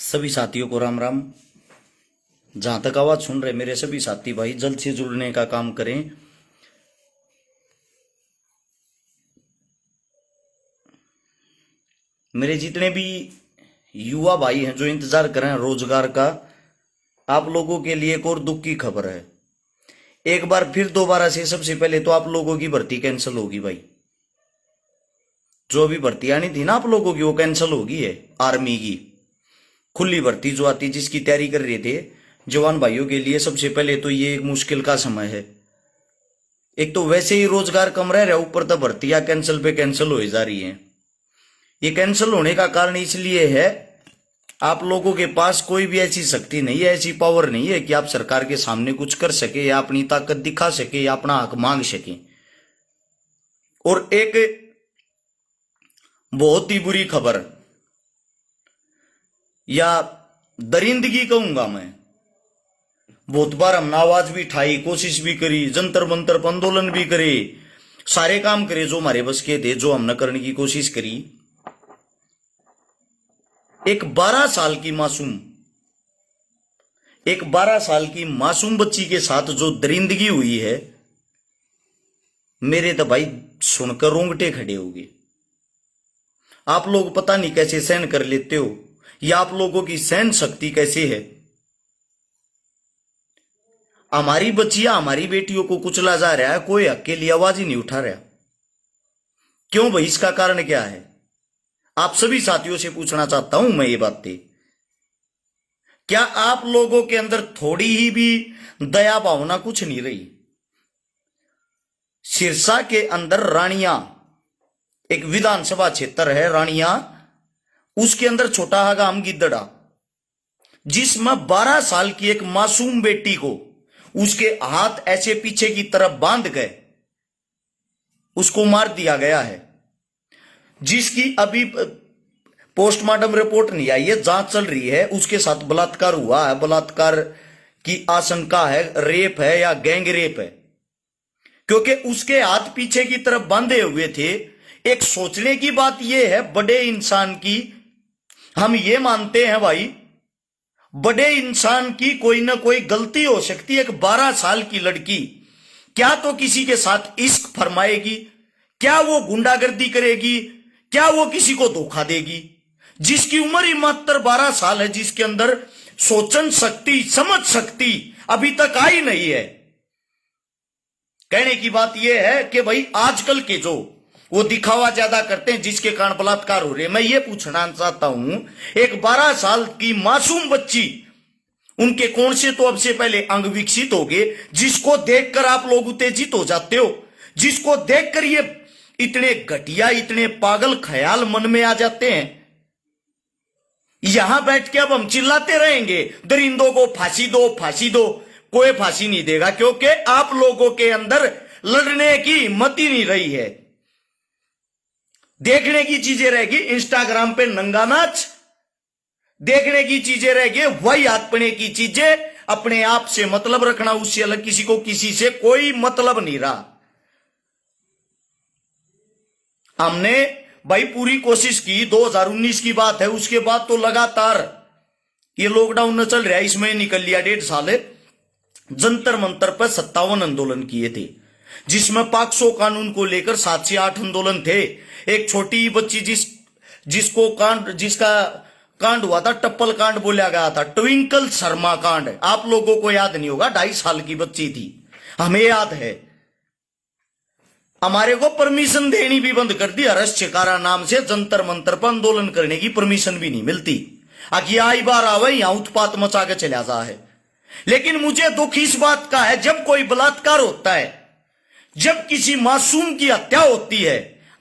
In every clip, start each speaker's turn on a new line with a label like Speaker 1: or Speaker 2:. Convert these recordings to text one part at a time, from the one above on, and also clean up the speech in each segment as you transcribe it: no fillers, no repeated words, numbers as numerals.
Speaker 1: सभी साथियों को राम राम। जहां तक आवाज सुन रहे मेरे सभी साथी भाई, जल्द से जुड़ने का काम करें। मेरे जितने भी युवा भाई हैं जो इंतजार कर रहे हैं रोजगार का, आप लोगों के लिए एक और दुख की खबर है। एक बार फिर दोबारा से सबसे पहले तो आप लोगों की भर्ती कैंसिल होगी भाई। जो भी भर्ती आनी थी ना आप लोगों की, वो कैंसिल होगी है। आर्मी की खुली भर्ती जो आती, जिसकी तैयारी कर रहे थे जवान भाइयों के लिए, सबसे पहले तो ये एक मुश्किल का समय है। एक तो वैसे ही रोजगार कम रह रहा है, ऊपर तो भर्तियां कैंसिल पे कैंसिल हो जा रही हैं। ये कैंसिल होने का कारण इसलिए है, आप लोगों के पास कोई भी ऐसी शक्ति नहीं है, ऐसी पावर नहीं है कि आप सरकार के सामने कुछ कर सके या अपनी ताकत दिखा सके या अपना हक मांग सके। और एक बहुत ही बुरी खबर या दरिंदगी कहूंगा मैं, बहुत बार हमने आवाज भी उठाई, कोशिश भी करी, जंतर मंतर पर आंदोलन भी करे, सारे काम करे जो हमारे बस के थे, जो हमने करने की कोशिश करी। एक 12 साल की मासूम बच्ची के साथ जो दरिंदगी हुई है, मेरे तो भाई सुनकर रोंगटे खड़े हो गए। आप लोग पता नहीं कैसे सहन कर लेते हो, या आप लोगों की सहन शक्ति कैसे है। हमारी बच्चियां, हमारी बेटियों को कुचला जा रहा है, कोई हक के लिए आवाज ही नहीं उठा रहा। क्यों भाई, इसका कारण क्या है? आप सभी साथियों से पूछना चाहता हूं मैं ये बातें। क्या आप लोगों के अंदर थोड़ी ही भी दया भावना कुछ नहीं रही? सिरसा के अंदर रानिया, एक विधानसभा क्षेत्र है रानिया, उसके अंदर छोटा हगाम गिद्दड़ा, जिसमें 12 साल की एक मासूम बेटी को उसके हाथ ऐसे पीछे की तरफ बांध गए उसको मार दिया गया है, जिसकी अभी पोस्टमार्टम रिपोर्ट नहीं आई है, जांच चल रही है। उसके साथ बलात्कार हुआ है, बलात्कार की आशंका है, रेप है या गैंग रेप है, क्योंकि उसके हाथ पीछे की तरफ बांधे हुए थे। एक सोचने की बात यह है, बड़े इंसान की, हम ये मानते हैं भाई, बड़े इंसान की कोई ना कोई गलती हो सकती है। एक 12 साल की लड़की क्या तो किसी के साथ इश्क फरमाएगी, क्या वो गुंडागर्दी करेगी, क्या वो किसी को धोखा देगी? जिसकी उम्र ही मात्र 12 साल है, जिसके अंदर सोचन शक्ति, समझ शक्ति अभी तक आई नहीं है। कहने की बात यह है कि भाई आजकल के जो वो दिखावा ज्यादा करते हैं, जिसके कारण बलात्कार हो रहे हैं। मैं ये पूछना चाहता हूं, एक 12 साल की मासूम बच्ची, उनके कौन से तो अब से पहले अंग विकसित हो गए, जिसको देखकर आप लोग उत्तेजित हो जाते हो, जिसको देखकर ये इतने घटिया, इतने पागल ख्याल मन में आ जाते हैं। यहां बैठ के अब हम चिल्लाते रहेंगे दरिंदों को फांसी दो, फांसी दो। कोई फांसी नहीं देगा, क्योंकि आप लोगों के अंदर लड़ने की हिम्मत ही नहीं रही है। देखने की चीजें रहेगी इंस्टाग्राम पे नंगा नाच, देखने की चीजें रहेगी वही हाथपने की चीजें, अपने आप से मतलब रखना, उससे अलग किसी को किसी से कोई मतलब नहीं रहा। हमने भाई पूरी कोशिश की, 2019 की बात है, उसके बाद तो लगातार ये लॉकडाउन न चल रहा है, इसमें निकल लिया 1.5 साल। जंतर मंतर पर 57 आंदोलन किए थे, जिसमें पाक्सो कानून को लेकर 7 से 8 आंदोलन थे। एक छोटी बच्ची जिसका कांड हुआ था, टप्पल कांड बोला गया था, ट्विंकल शर्मा कांड, आप लोगों को याद नहीं होगा, 2.5 साल की बच्ची थी, हमें याद है। हमारे को परमिशन देनी भी बंद कर दी। हर्ष छिकारा नाम से जंतर मंतर पर आंदोलन करने की परमिशन भी नहीं मिलती। आखिर आई बार आवे यहां उत्पात मचा के चला जा है। लेकिन मुझे दुख इस बात का है, जब कोई बलात्कार होता है, जब किसी मासूम की हत्या होती है,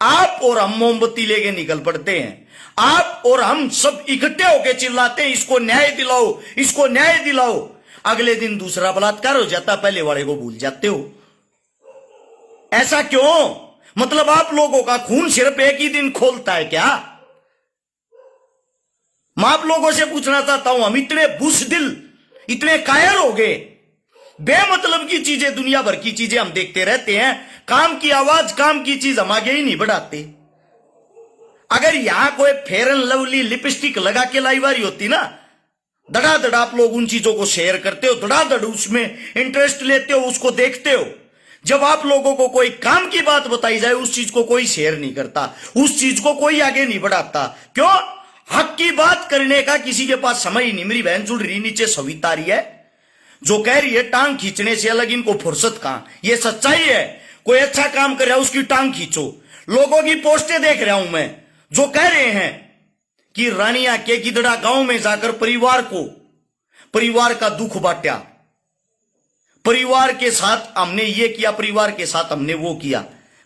Speaker 1: आप और हम मोमबत्ती लेके निकल पड़ते हैं। आप और हम सब इकट्ठे होकर चिल्लाते हैं, इसको न्याय दिलाओ, इसको न्याय दिलाओ। अगले दिन दूसरा बलात्कार हो जाता, पहले वाले को भूल जाते हो। ऐसा क्यों? मतलब आप लोगों का खून सिर्फ एक ही दिन खोलता है क्या? मैं आप लोगों से पूछना चाहता हूं, हम इतने बुज़दिल, इतने कायर हो गए, बेमतलब की चीजें, दुनिया भर की चीजें हम देखते रहते हैं, काम की आवाज, काम की चीज हम आगे ही नहीं बढ़ाते। अगर यहां कोई फेयर एंड लवली लिपस्टिक लगा के लाइवारी होती ना, धड़ाधड़ आप लोग उन चीजों को शेयर करते हो, धड़ाधड़ उसमें इंटरेस्ट लेते हो, उसको देखते हो। जब आप लोगों को कोई काम की बात बताई जाए, उस चीज को कोई शेयर नहीं करता, उस चीज को कोई आगे नहीं बढ़ाता। क्यों? हक की बात करने का किसी के पास समय ही नहीं। मेरी बहन जुड़ रही नीचे सविता रही है, जो कह रही है टांग खींचने से अलग इनको फुर्सत कहां। ये सच्चाई है। कोई अच्छा काम कर रहा है, उसकी टांग खींचो। लोगों की पोस्टें देख रहा हूं मैं, जो कह रहे हैं कि रानिया के गिदड़ा गांव में जाकर परिवार का दुख बांटा, परिवार के साथ हमने ये किया, परिवार के साथ हमने वो किया।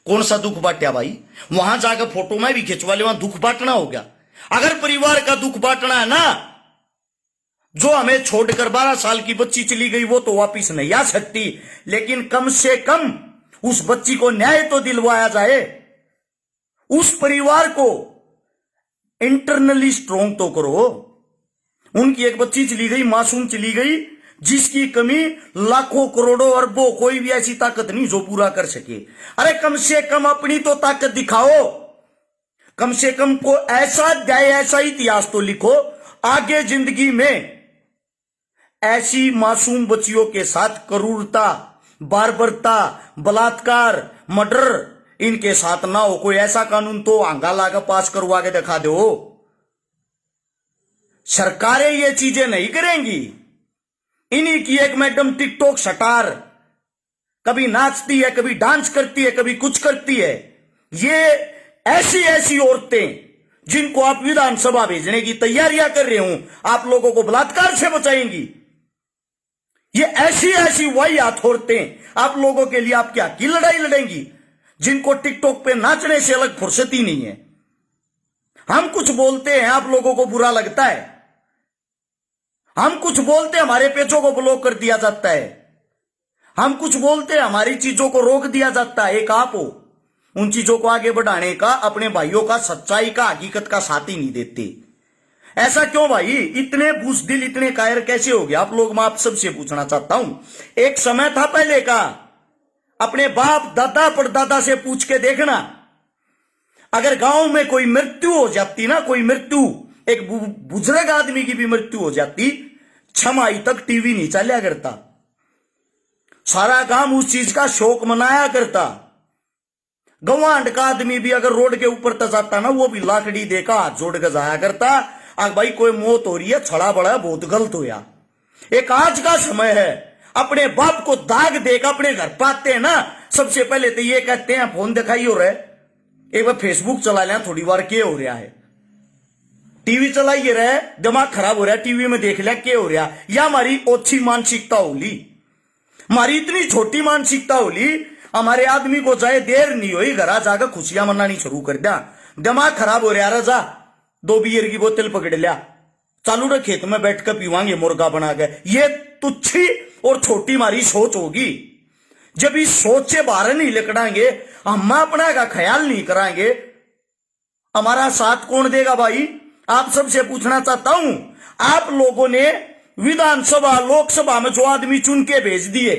Speaker 1: कौन सा दुख बांटा भाई? वहां जाकर फोटो में भी खिंचवा ले, वहां दुख बांटना हो गया। अगर परिवार का दुख बांटना है ना, जो हमें छोड़कर 12 साल की बच्ची चली गई, वो तो वापिस नहीं आ सकती, लेकिन कम से कम उस बच्ची को न्याय तो दिलवाया जाए। उस परिवार को इंटरनली स्ट्रॉन्ग तो करो। उनकी एक बच्ची चली गई, मासूम चली गई, जिसकी कमी लाखों करोड़ों अरबों कोई भी ऐसी ताकत नहीं जो पूरा कर सके। अरे कम से कम अपनी तो ताकत दिखाओ। कम से कम को ऐसा अध्याय, ऐसा इतिहास तो लिखो आगे जिंदगी में ऐसी मासूम बच्चियों के साथ क्रूरता, बार्बरता, बलात्कार, मर्डर इनके साथ ना हो। कोई ऐसा कानून तो आंगा लाकर पास करवा के दिखा दो। सरकारें ये चीजें नहीं करेंगी। इन्हीं की एक मैडम टिकटॉक स्टार, कभी नाचती है, कभी डांस करती है, कभी कुछ करती है। ये ऐसी ऐसी औरतें जिनको आप विधानसभा भेजने की तैयारियां कर रहे हो, आप लोगों को बलात्कार से बचाएंगी। ये ऐसी ऐसी वाहियात औरतें आप लोगों के लिए आपकी हक की लड़ाई लड़ेंगी, जिनको टिकटॉक पे नाचने से अलग फुर्सत ही नहीं है। हम कुछ बोलते हैं, आप लोगों को बुरा लगता है। हम कुछ बोलते हैं, हमारे पेजों को ब्लॉक कर दिया जाता है। हम कुछ बोलते हैं, हमारी चीजों को रोक दिया जाता है। एक आप हो उन चीजों को आगे बढ़ाने का, अपने भाइयों का, सच्चाई का, हकीकत का साथ ही नहीं देते। ऐसा क्यों भाई? इतने बुज़दिल, इतने कायर कैसे हो गए आप लोग? मैं आप सबसे पूछना चाहता हूं। एक समय था पहले का, अपने बाप दादा परदादा से पूछ के देखना, अगर गांव में कोई मृत्यु हो जाती ना, कोई मृत्यु, एक बुजुर्ग आदमी की भी मृत्यु हो जाती, 6 माह तक टीवी नहीं चला करता। सारा गांव उस चीज का शोक मनाया करता। गवांड का आदमी भी अगर रोड के ऊपर तक जाता ना, वो भी लाकड़ी देकर हाथ जोड़ कर जाया करता। भाई कोई मौत हो रही है, छड़ा बड़ा है, बहुत गलत होया। एक आज का समय है, अपने बाप को दाग देकर अपने घर पाते हैं ना, सबसे पहले तो ये कहते हैं फोन दिखाई हो रहा है, एक बार फेसबुक चला लिया थोड़ी बार, क्या हो रहा है, टीवी चलाइए रहे, दिमाग खराब हो रहा है, टीवी में देख लिया क्या हो रहा। या हमारी ओछी मानसिकता होली, हमारी इतनी छोटी मानसिकता होली, हमारे आदमी को चाहे देर नहीं हुई घर जाकर खुशियां मनानी शुरू कर दिया। दिमाग खराब हो रहा, रजा 2 बियर की बोतल पकड़ लिया, चालू रख खेत में बैठ कर पीवांगे मुर्गा बना के। ये तुच्छी और छोटी हमारी सोच होगी। जब इस सोच से बाहर नहीं निकलेंगे, हम अपना का ख्याल नहीं कराएंगे, हमारा साथ कौन देगा भाई? आप सबसे पूछना चाहता हूं, आप लोगों ने विधानसभा, लोकसभा में जो आदमी चुन के भेज दिए,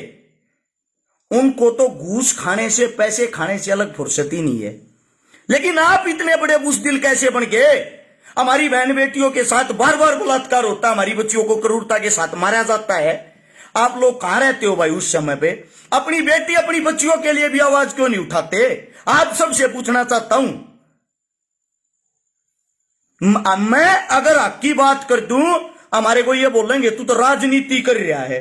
Speaker 1: उनको तो घूस खाने से, पैसे खाने से अलग फुर्सत ही नहीं है। लेकिन आप इतने बड़े बुज़दिल कैसे बन गए? हमारी बहन बेटियों के साथ बार बार बलात्कार होता, हमारी बच्चियों को क्रूरता के साथ मारा जाता है। आप लोग कहां रहते हो भाई उस समय पे? अपनी बेटी, अपनी बच्चियों के लिए भी आवाज क्यों नहीं उठाते? आप सबसे पूछना चाहता हूं। मैं अगर हक की बात कर दूं, हमारे को ये बोलेंगे तू तो राजनीति कर रहा है।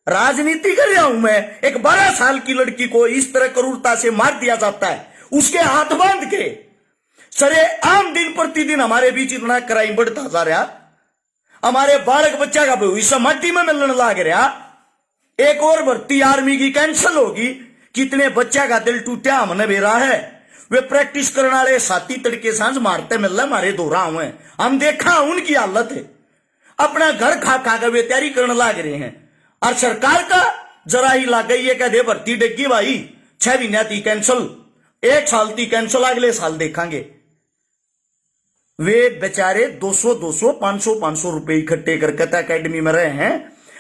Speaker 1: राजनीति कर रहा हूं मैं। एक 12 साल की लड़की को इस तरह क्रूरता से मार दिया जाता है, उसके हाथ बांध के। सरे आम दिन प्रतिदिन हमारे बीच इतना क्राइम बढ़ता जा रहा, हमारे बालक बच्चा का भविष्य माटी में मिलने लग रहा। एक और भर्ती आर्मी की कैंसिल होगी, कितने बच्चा का दिल टूटा हमने बेरा है। वे प्रैक्टिस करने वाले साथी तड़के सांझ मारते मिल हमारे दोहरा हुए, हम देखा उनकी हालत है। अपना घर खा खा कर वे तैयारी करने लग रहे हैं, और सरकार का जरा ही लग गई है कहते भर्ती डेगी भाई 6 महीने थी कैंसिल, 1 साल थी कैंसिल, अगले साल देखेंगे। वे बेचारे 200 500 रुपए इकट्ठे करके अकेडमी में रहे हैं,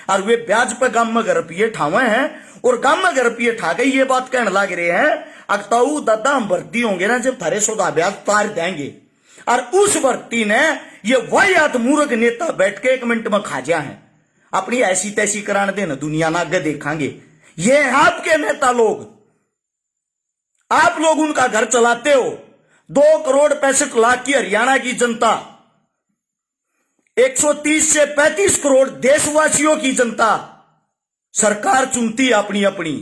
Speaker 1: और वे ब्याज पे गांव में रुपये ठावे हैं, और गांव में रुपये ठा गई ये बात कहने लग रहे हैं अगताऊ दादा हम भर्ती होंगे ना जब थारे सौदा ब्याज तार देंगे। और उस भर्ती ने ये वाहियात मूर्ख नेता बैठ के 1 मिनट में खा जा है, अपनी ऐसी तैसी कराने देना दुनिया ना आगे देखेंगे। ये आपके नेता लोग, आप लोग उनका घर चलाते हो। 2 करोड़ 65 लाख की हरियाणा की जनता, 130 से 35 करोड़ देशवासियों की जनता सरकार चुनती है अपनी अपनी,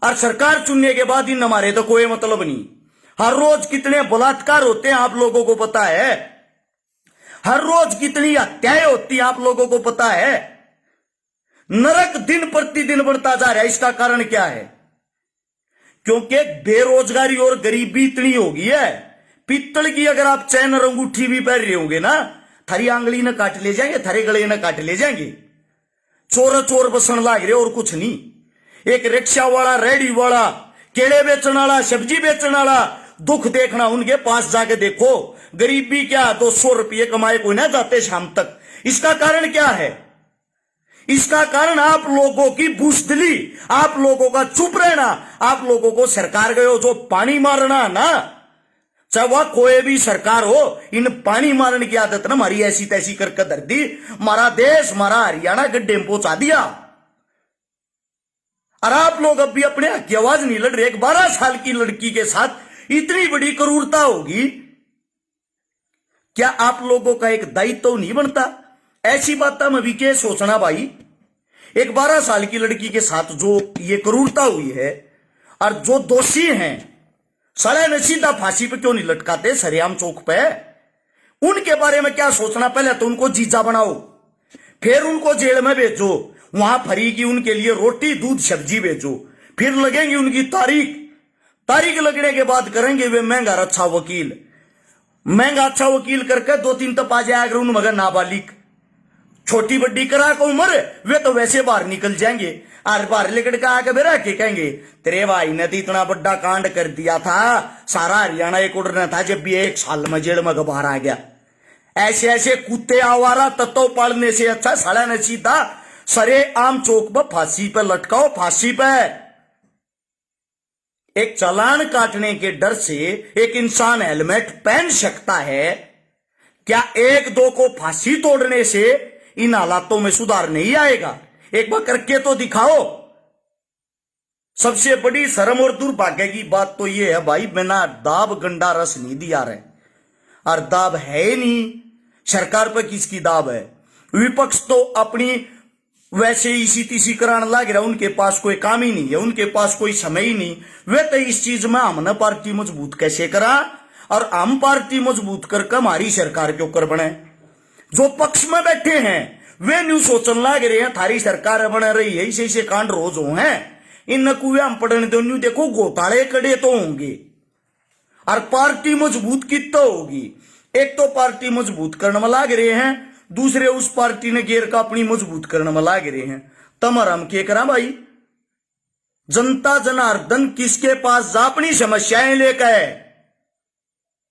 Speaker 1: और सरकार चुनने के बाद इन हमारे तो कोई मतलब नहीं। हर रोज कितने बलात्कार होते हैं आप लोगों को पता है, हर रोज कितनी हत्याएं होती हैं आप लोगों को पता है। नरक दिन प्रतिदिन बढ़ता जा रहा है। इसका कारण क्या है? क्योंकि बेरोजगारी और गरीबी इतनी हो गई है। पित्तल की अगर आप चैन और अंगूठी भी पहन रहे होंगे ना, थारी आंगली न काट ले जाएंगे, थारे गले न काट ले जाएंगे। चोर चोर बसन लाग रहे और कुछ नहीं। एक रिक्शा वाला, रेडी वाला, केले बेचने वाला, सब्जी बेचने वाला, दुख देखना उनके पास जाके देखो। गरीबी क्या 200 रुपये कमाए कोई ना जाते शाम तक। इसका कारण क्या है? इसका कारण आप लोगों की बुजदिली, आप लोगों का चुप रहना, आप लोगों को सरकार गयो जो पानी मारना ना, चाहे वह कोई भी सरकार हो, इन पानी मारने की आदत ना हमारी ऐसी तैसी करके धर दी। हमारा देश, हमारा हरियाणा गड्ढे में पहुंचा दिया। और आप लोग अब भी अपने हक की आवाज नहीं लड़ रहे। एक 12 साल की लड़की के साथ इतनी बड़ी क्रूरता होगी, क्या आप लोगों का एक दायित्व तो नहीं बनता? ऐसी बात में भी क्या सोचना भाई। एक 12 साल की लड़की के साथ जो ये क्रूरता हुई है, और जो दोषी हैं साले ने सीधा फांसी पे क्यों नहीं लटकाते सरेआम चौक पे? उनके बारे में क्या सोचना? पहले तो उनको जीजा बनाओ, फिर उनको जेल में भेजो, वहां फ्री की उनके लिए रोटी दूध सब्जी भेजो, फिर लगेंगी उनकी तारीख लगने के बाद करेंगे वे महंगा अच्छा वकील करके 2-3 तब आ जाए। अगर उन मगर नाबालिग छोटी बड्डी करा को उम्र, वे तो वैसे बाहर निकल जाएंगे। और बाहर लेकर के आके बेरा के कहेंगे तेरे भाई ने तो इतना बड़ा कांड कर दिया था, सारा हरियाणा एक उड़ना था, जब भी 1 साल में जेल में बाहर आ गया। ऐसे ऐसे कुत्ते आवारा तत्व पालने से अच्छा साला ने सीधा सरे आम चौक पर फांसी पे लटकाओ। फांसी पे एक चालान काटने के डर से एक इंसान हेलमेट पहन सकता है, क्या 1-2 को फांसी तोड़ने से इन हालातों में सुधार नहीं आएगा? एक बार करके तो दिखाओ। सबसे बड़ी शर्म और दुर्भाग्य की बात तो यह है भाई, बिना दाब गंडा रस नहीं दिया रहे, और दाब है नहीं। सरकार पर किसकी दाब है? विपक्ष तो अपनी वैसे इसी तीसी कराने लग रहा, उनके पास कोई काम ही नहीं है, उनके पास कोई समय ही नहीं। वे तो इस चीज में हमने पार्टी मजबूत कैसे करा, और हम पार्टी मजबूत करके हमारी सरकार के ऊपर बने। जो पक्ष में बैठे हैं वे न्यू सोचने लग रहे हैं थारी सरकार बन रही है, इसे इसे कांड रोज हो हैं, इन कुएं हम पढ़ने दो न्यू देखो घोटाले कड़े तो होंगे। और पार्टी मजबूत कितना होगी? एक तो पार्टी मजबूत करने में लग रहे हैं, दूसरे उस पार्टी ने घेर का अपनी मजबूत करने में लग रहे हैं। तमर हम क्या करा भाई? जनता जनार्दन किसके पास जा अपनी समस्याएं लेकर?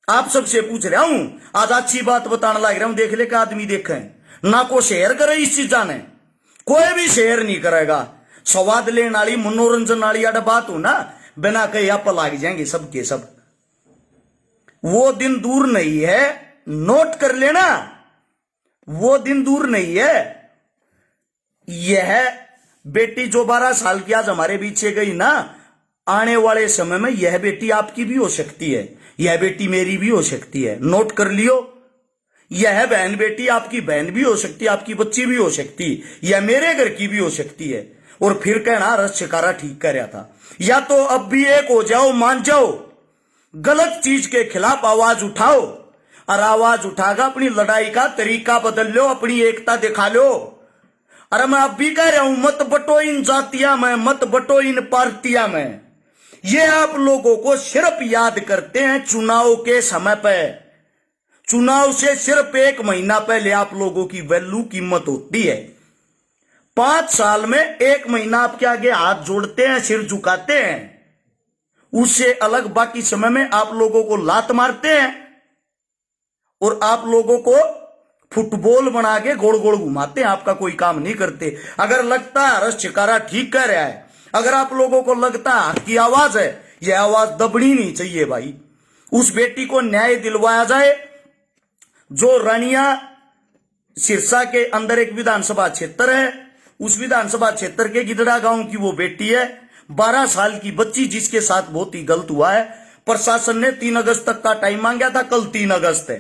Speaker 1: आप सबसे पूछ रहा हूं, आज अच्छी बात बताने लग रहा हूं। देख ले का आदमी देखे ना को शेयर करे इस चीजा ने, कोई भी शेयर नहीं करेगा। स्वाद लेने वाली मनोरंजन वाली अड़ बात हो ना, बिना कहीं आप लाग जाएंगे सबके सब। वो दिन दूर नहीं है, नोट कर लेना, वो दिन दूर नहीं है। यह बेटी जो 12 साल की आज हमारे बीच से गई ना, आने वाले समय में यह बेटी आपकी भी हो सकती है, यह बेटी मेरी भी हो सकती है। नोट कर लियो, यह बहन बेटी आपकी बहन भी हो सकती है, आपकी बच्ची भी हो सकती है, या मेरे घर की भी हो सकती है। और फिर कहना रस छिकारा ठीक कर रहा था। या तो अब भी एक हो जाओ, मान जाओ, गलत चीज के खिलाफ आवाज उठाओ, और आवाज उठाकर अपनी लड़ाई का तरीका बदल लो, अपनी एकता दिखा लो। अरे मैं अब भी कह रहा हूं, मत बटो इन जातियां में, मत बटो इन पार्टियां में। ये आप लोगों को सिर्फ याद करते हैं चुनाव के समय पे। चुनाव से सिर्फ 1 महीना पहले आप लोगों की वैल्यू, कीमत होती है। 5 साल में 1 महीना आपके आगे हाथ जोड़ते हैं, सिर झुकाते हैं, उससे अलग बाकी समय में आप लोगों को लात मारते हैं और आप लोगों को फुटबॉल बना के गोल गोल घुमाते हैं, आपका कोई काम नहीं करते। अगर लगता है रस छिकारा ठीक कर रहा है, अगर आप लोगों को लगता है हक की आवाज है, यह आवाज दबनी नहीं चाहिए भाई। उस बेटी को न्याय दिलवाया जाए जो रानिया सिरसा के अंदर एक विधानसभा क्षेत्र है, उस विधानसभा क्षेत्र के गिदड़ा गांव की वो बेटी है, 12 साल की बच्ची, जिसके साथ बहुत ही गलत हुआ है। प्रशासन ने 3 अगस्त तक का टाइम मांगा था, कल 3 अगस्त है।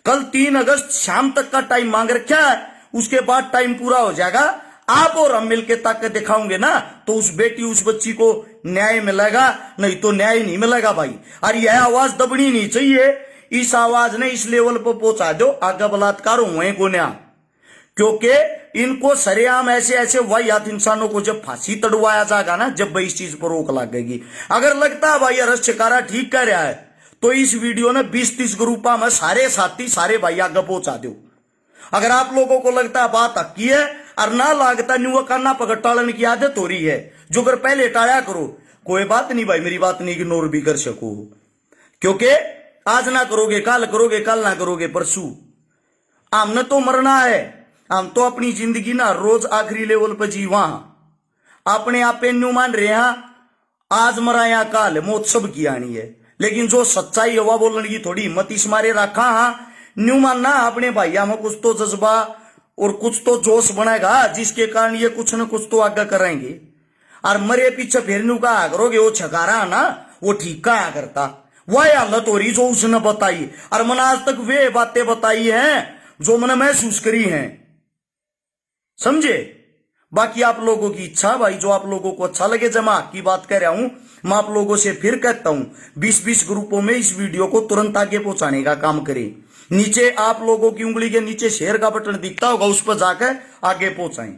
Speaker 1: कल 3 अगस्त शाम तक का टाइम मांग रखा है, उसके बाद टाइम पूरा हो जाएगा। आप और हम मिलकर ताकत दिखाओगे ना, तो उस बेटी, उस बच्ची को न्याय मिलेगा, नहीं तो न्याय नहीं मिलेगा भाई। और यह आवाज दबनी नहीं चाहिए। इस आवाज ने इस लेवल पर पहुंचा दो, आगे बलात्कार हुए गुन्या, क्योंकि इनको सरेआम ऐसे ऐसे वाहियात इंसानों को जब फांसी तड़वाया जाएगा ना, जब भाई इस चीज पर रोक लगेगी। अगर लगता है भाई रस छिकारा ठीक कर रहा है, तो इस वीडियो ने 20-30 ग्रुपा में सारे साथी, सारे भाई आगे पहुंचा दो। अगर आप लोगों को लगता है बात हकी है और ना लागता न्यू करना पकड़ टालन की आदत हो रही है, जो कर पहले टाया करो, कोई बात नहीं भाई, मेरी बात नहीं इग्नोर भी कर सको, क्योंकि आज ना करोगे कल ना करोगे परसों। हमने तो मरना है, हम तो अपनी जिंदगी ना रोज आखिरी लेवल पर जीवा, अपने आप पे न्यू मान रहे हैं, आज मरा या काल, मौत सब की आनी है। लेकिन जो सच्चाई हवा बोलने की थोड़ी हिम्मत इस मारे रखा, हाँ न्यू मानना अपने भाइया में कुछ तो जज्बा और कुछ तो जोश बनेगा, जिसके कारण ये कुछ न कुछ तो आगे करेंगे। और मरे पीछे फिर न्यू कहा करोगे वो छकारा ना, वो ठीक कहा करता, वह हालत हो रही जो उसने बताई। और मैंने आज तक वे बातें बताई हैं जो मैंने महसूस करी हैं, समझे। बाकी आप लोगों की इच्छा भाई, जो आप लोगों को अच्छा लगे, जमा की बात कर रहा हूं मैं आप लोगों से फिर कहता हूं, 20-20 ग्रुपों में इस वीडियो को तुरंत आगे पहुंचाने का काम करें। नीचे आप लोगों की उंगली के नीचे शेयर का बटन दिखता होगा, उस पर जाकर आगे पहुंचाएं।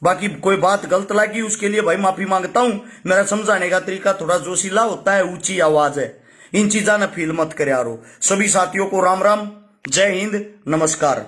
Speaker 1: बाकी कोई बात गलत लगी उसके लिए भाई माफी मांगता हूं। मेरा समझाने का तरीका थोड़ा जोशीला होता है, ऊंची आवाज है, इन चीजा ने फील मत करे यारो। सभी साथियों को राम राम, जय हिंद, नमस्कार।